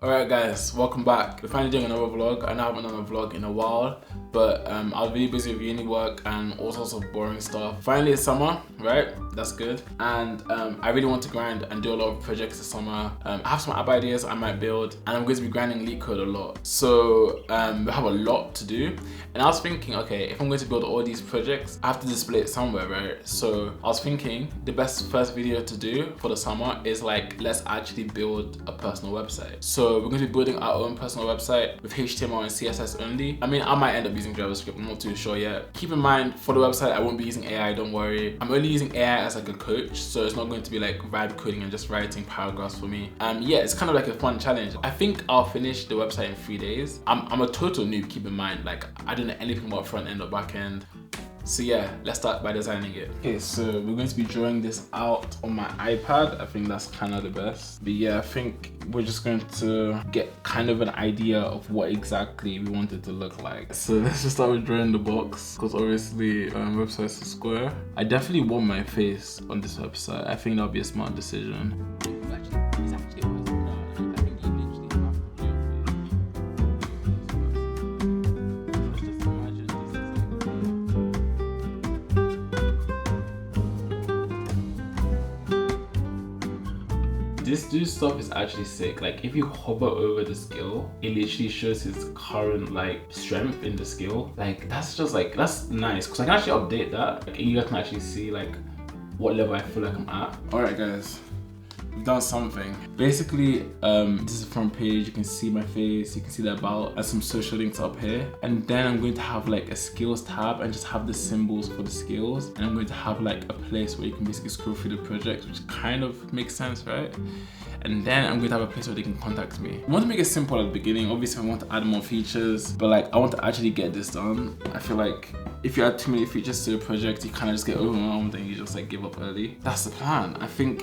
Alright guys, welcome back. We're finally doing another vlog. I know I haven't done a vlog in a while, but I was really busy with uni work and all sorts of boring stuff. Finally it's summer, right? That's good. And I really want to grind and do a lot of projects this summer. I have some app ideas I might build, and I'm going to be grinding Leetcode a lot. So we have a lot to do. And I was thinking, okay, if I'm going to build all these projects, I have to display it somewhere, right? So I was thinking the best first video to do for the summer is like, let's actually build a personal website. So we're going to be building our own personal website with HTML and CSS only. I mean, I might end up using JavaScript, I'm not too sure yet. Keep in mind, for the website, I won't be using AI, don't worry. I'm only using AI as like a coach, so it's not going to be like vibe coding and just writing paragraphs for me. Yeah, it's kind of like a fun challenge. I think I'll finish the website in 3 days. I'm a total noob, keep in mind. Like, I don't know anything about front end or back end. So yeah, let's start by designing it. Okay, so we're going to be drawing this out on my iPad. I think that's kind of the best. But yeah, I think we're just going to get kind of an idea of what exactly we want it to look like. So let's just start with drawing the box, because obviously website's a square. I definitely want my face on this website. I think that'll be a smart decision. This dude's stuff is actually sick. Like, if you hover over the skill, it literally shows his current like strength in the skill. Like, that's just like, that's nice, because I can actually update that. Like, you guys can actually see like what level I feel like I'm at. All right guys, we've done something. Basically, this is the front page. You can see my face, you can see the about, and some social links up here. And then I'm going to have like a skills tab and just have the symbols for the skills. And I'm going to have like a place where you can basically scroll through the projects, which kind of makes sense, right? And then I'm going to have a place where they can contact me. I want to make it simple at the beginning. Obviously, I want to add more features, but like, I want to actually get this done. I feel like if you add too many features to a project, you kind of just get overwhelmed and you just like give up early. That's the plan. I think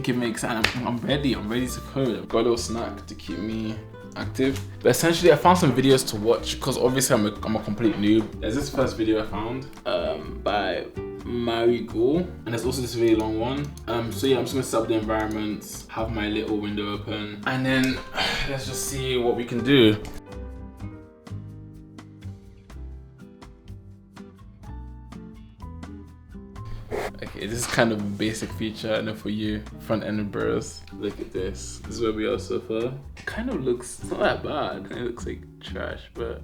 it makes sense. I'm ready to code. I've got a little snack to keep me active. But essentially, I found some videos to watch, because obviously I'm a complete noob. There's this first video I found by Marigold, and there's also this really long one. So yeah, I'm just gonna set up the environment, have my little window open, and then let's just see what we can do. Okay, this is kind of a basic feature. I know for you front-end bros, look at this. This is where we are so far. It kind of looks, it's not that bad. It looks like trash, but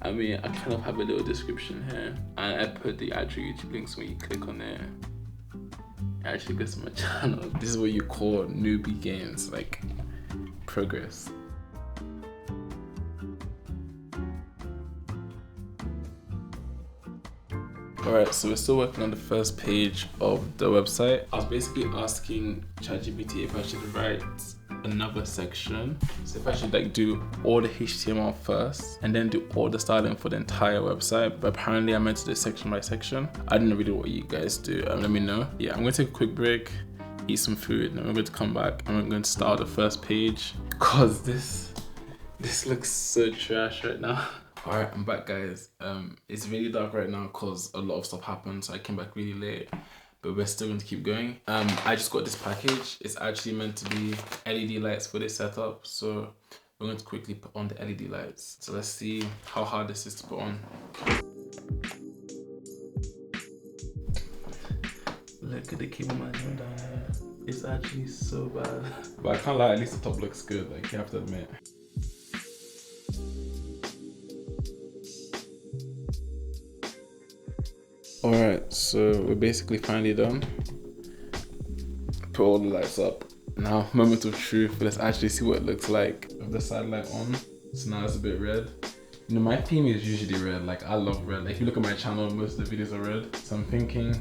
I mean, I kind of have a little description here, and I put the actual YouTube links when you click on there. It actually goes to my channel. This is what you call newbie gains, like progress. Alright, so we're still working on the first page of the website. I was basically asking ChatGPT if I should write another section. So if I should like do all the HTML first and then do all the styling for the entire website. But apparently I meant to do section by section. I don't know really what you guys do. Let me know. Yeah, I'm gonna take a quick break, eat some food, and then we're going to come back and we're going to start the first page. Cause this looks so trash right now. Alright, I'm back guys. It's really dark right now because a lot of stuff happened, so I came back really late, but we're still going to keep going. I just got this package. It's actually meant to be LED lights for this setup, so we're going to quickly put on the LED lights. So let's see how hard this is to put on. Look at the cable management down here. It's actually so bad. But I can't lie, at least the top looks good, like, you have to admit. Alright, so we're basically finally done. Put all the lights up. Now, moment of truth, let's actually see what it looks like with the side light on. So now it's a bit red. You know, my theme is usually red, like I love red. Like if you look at my channel, most of the videos are red. So I'm thinking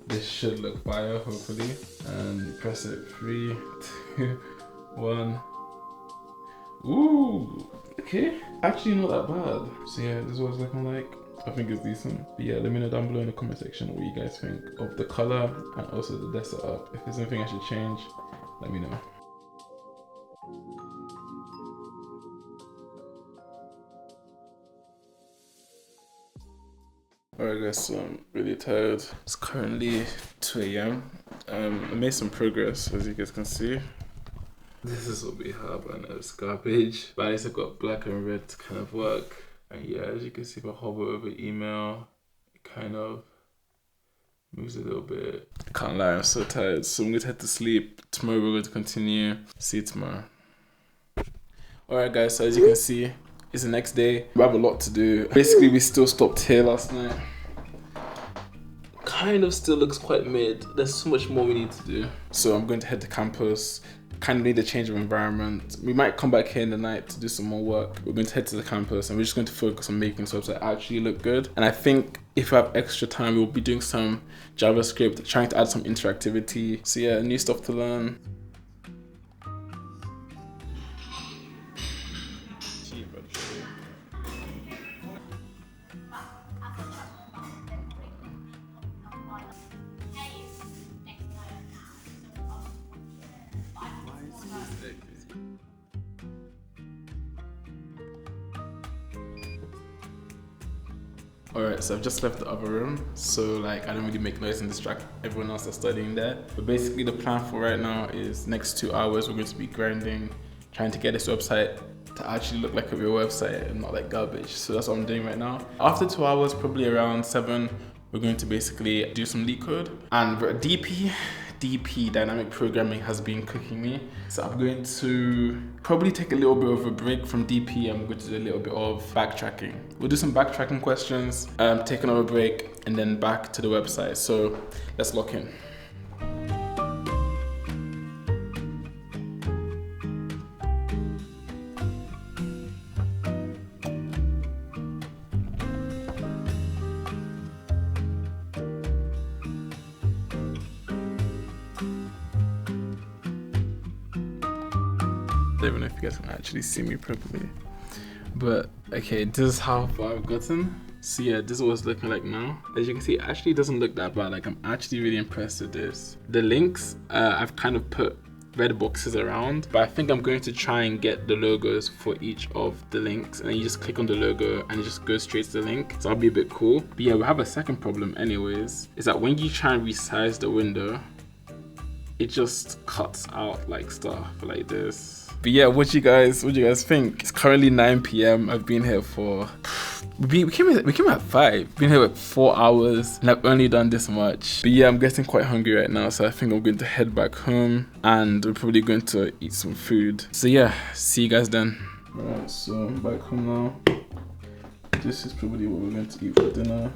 this should look fire, hopefully. And press it, 3, 2, 1. Ooh, okay. Actually not that bad. So yeah, this is what it's looking like. I think it's decent. But yeah, let me know down below in the comment section what you guys think of the color and also the desk setup. If there's anything I should change, let me know. Alright guys, so I'm really tired. It's currently 2 AM. I made some progress, as you guys can see. This is what we have, and it's garbage. But at least I've got black and red to kind of work. And yeah, as you can see, if I hover over email, it kind of moves a little bit. Can't lie, I'm so tired. So I'm going to head to sleep. Tomorrow we're going to continue. See you tomorrow. Alright guys, so as you can see, it's the next day. We have a lot to do. Basically, we still stopped here last night. Kind of still looks quite mid. There's so much more we need to do. So I'm going to head to campus. Kind of need a change of environment. We might come back here in the night to do some more work. We're going to head to the campus and we're just going to focus on making this website actually look good. And I think if I have extra time, we'll be doing some JavaScript, trying to add some interactivity. So yeah, new stuff to learn. Alright, so I've just left the other room, so like I don't really make noise and distract everyone else that's studying there. But basically the plan for right now is next 2 hours we're going to be grinding, trying to get this website to actually look like a real website and not like garbage. So that's what I'm doing right now. After 2 hours, probably around 7, we're going to basically do some Leetcode. And DP, dynamic programming, has been cooking me. So I'm going to probably take a little bit of a break from DP. I'm going to do a little bit of backtracking. We'll do some backtracking questions, take another break, and then back to the website. So let's lock in. I don't know if you guys can actually see me properly, but okay, this is how far I've gotten. So yeah, this is what it's looking like now. As you can see, it actually doesn't look that bad. Like, I'm actually really impressed with this. The links, I've kind of put red boxes around, but I think I'm going to try and get the logos for each of the links, and then you just click on the logo and it just goes straight to the link. So that'll be a bit cool. But yeah, we have a second problem anyways, is that when you try and resize the window, it just cuts out like stuff like this. But yeah, what do you guys think? It's currently 9 p.m. I've been here for, we came at 5. Been here for 4 hours and I've only done this much. But yeah, I'm getting quite hungry right now, so I think I'm going to head back home and we're probably going to eat some food. So yeah, see you guys then. Alright, so I'm back home now. This is probably what we're going to eat for dinner.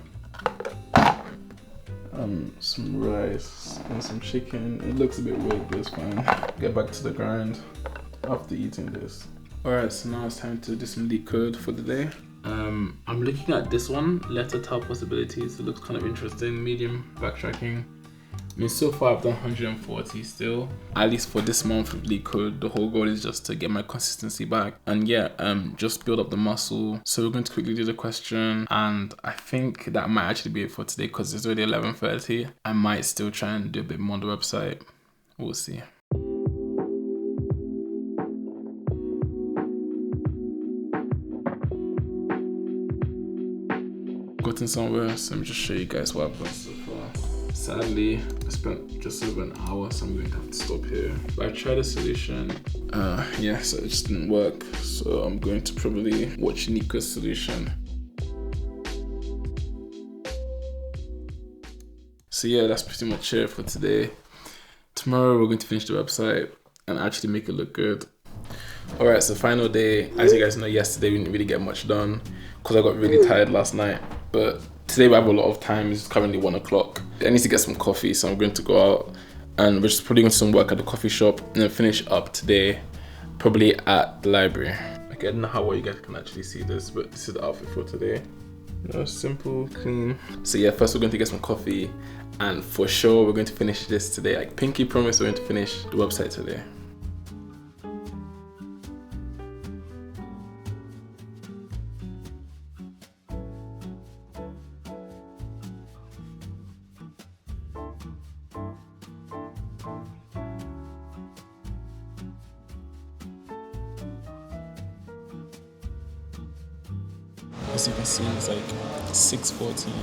Some rice and some chicken. It looks a bit weird, but it's fine. Get back to the grind after eating this. Alright, so now it's time to do some Leetcode for the day. I'm looking at this one, letter tile possibilities. It looks kind of interesting. Medium backtracking. I mean, so far I've done 140 still. At least for this month with Leetcode, the whole goal is just to get my consistency back. And yeah, just build up the muscle. So we're going to quickly do the question. And I think that might actually be it for today because it's already 11:30. I might still try and do a bit more on the website. We'll see. Gotten somewhere, so let me just show you guys what I've got so far. Sadly, I spent just over an hour, so I'm going to have to stop here. But I tried a solution. Yeah, so it just didn't work. So I'm going to probably watch Nico's solution. So yeah, that's pretty much it for today. Tomorrow we're going to finish the website and actually make it look good. Alright, so final day. As you guys know, yesterday we didn't really get much done because I got really tired last night. But today we have a lot of time. It's currently 1 o'clock. I need to get some coffee, so I'm going to go out and we're just probably going to do some work at the coffee shop and then finish up today, probably at the library. Okay, I don't know how well you guys can actually see this, but this is the outfit for today. You know, simple, clean. So yeah, first we're going to get some coffee and for sure we're going to finish this today. Like pinky promise, we're going to finish the website today. As you can see, it's like 6:14.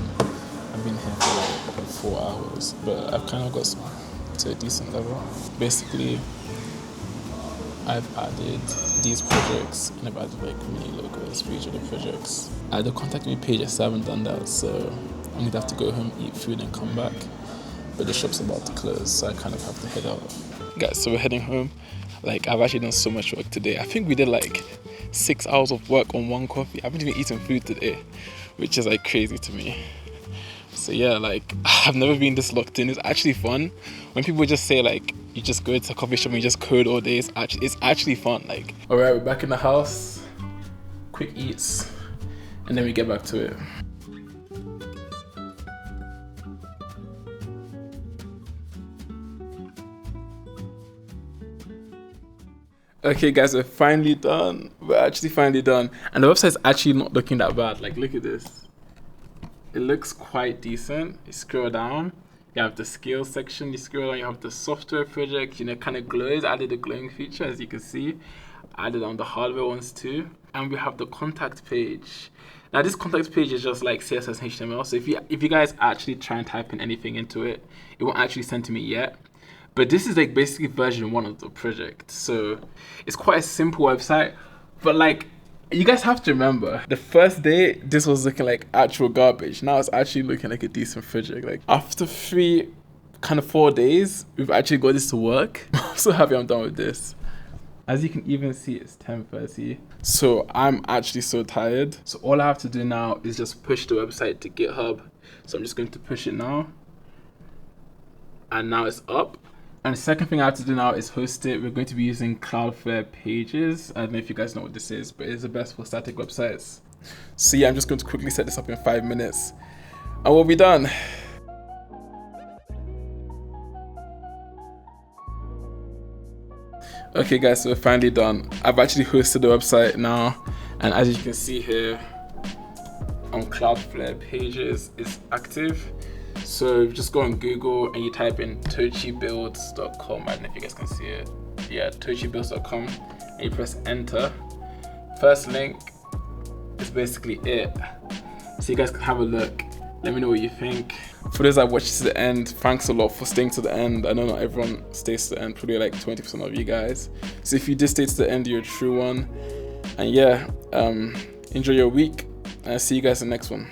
I've been here for like 4 hours, but I've kind of got to a decent level. Basically, I've added these projects and I've added like mini logos for each of the projects. The contact me page, I still haven't done that, so I'm gonna have to go home, eat food and come back. But the shop's about to close, so I kind of have to head out. Guys, so we're heading home. Like, I've actually done so much work today. I think we did like 6 hours of work on one coffee. I haven't even eaten food today, which is like crazy to me. So yeah, like, I've never been this locked in. It's actually fun. When people just say like, you just go to a coffee shop and you just code all day, it's actually fun. Like, all right, we're back in the house. Quick eats, and then we get back to it. Okay guys, we're finally done. We're actually finally done. And the website's actually not looking that bad. Like, look at this. It looks quite decent. You scroll down, you have the skills section. You scroll down, you have the software project. You know, kind of glows. Added the glowing feature, as you can see. Added on the hardware ones too. And we have the contact page. Now this contact page is just like CSS and HTML. So if you guys actually try and type in anything into it, it won't actually send to me yet. But this is like basically version 1 of the project. So it's quite a simple website, but like, you guys have to remember, the first day, this was looking like actual garbage. Now it's actually looking like a decent project. Like, after 4 days, we've actually got this to work. I'm so happy I'm done with this. As you can even see, it's 10:30. So I'm actually so tired. So all I have to do now is just push the website to GitHub. So I'm just going to push it now. And now it's up. And the second thing I have to do now is host it. We're going to be using Cloudflare Pages. I don't know if you guys know what this is, but it's the best for static websites. So yeah, I'm just going to quickly set this up in 5 minutes and we'll be done. Okay guys, so we're finally done. I've actually hosted the website now, and as you can see here on Cloudflare Pages, it's active. So you just go on Google and you type in tochibuilds.com. I don't know if you guys can see it. Yeah, tochibuilds.com, and you press enter. First link is basically it. So you guys can have a look. Let me know what you think. For those that watched to the end, thanks a lot for staying to the end. I know not everyone stays to the end, probably like 20% of you guys. So if you did stay to the end, you're a true one. And yeah, enjoy your week, and I'll see you guys in the next one.